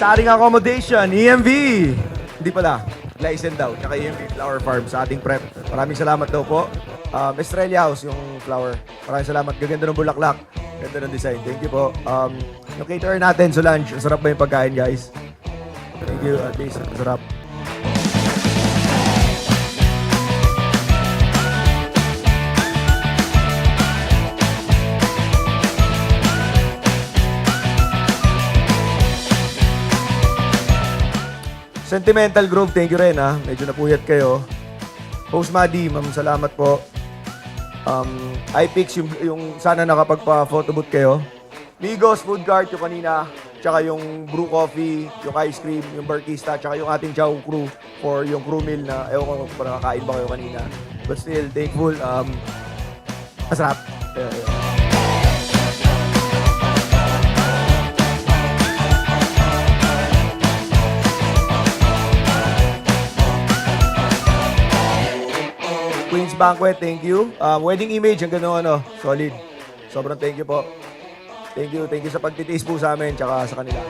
sa ating accommodation, EMV. Hindi pala, Glycen daw, tsaka EMV Flower Farm sa ating prep. Maraming salamat daw po. Estrella House, yung flower. Maraming salamat. Gaganda ng bulaklak. Ganda ng design. Thank you po. Yung caterer natin sa lunch. Sarap ba yung pagkain, guys? Thank you. At least, sarap. Sentimental Grove, thank you rin ha. Medyo napuyat kayo. Host Madi, ma'am, salamat po. iPix, yung sana nakapagpa-photobooth kayo. Migos, Food Cart, yung kanina. Tsaka yung Brew Coffee, yung ice cream, yung Barkista, tsaka yung ating Chow Crew for yung crew meal na, ewan ko kung nakakain ba kayo kanina. But still, thankful. Masarap. Queen's Banquet, thank you. Wedding Image, ang gano'n, solid. Sobrang thank you po. Thank you sa pagtitiis po sa amin, tsaka sa kanila.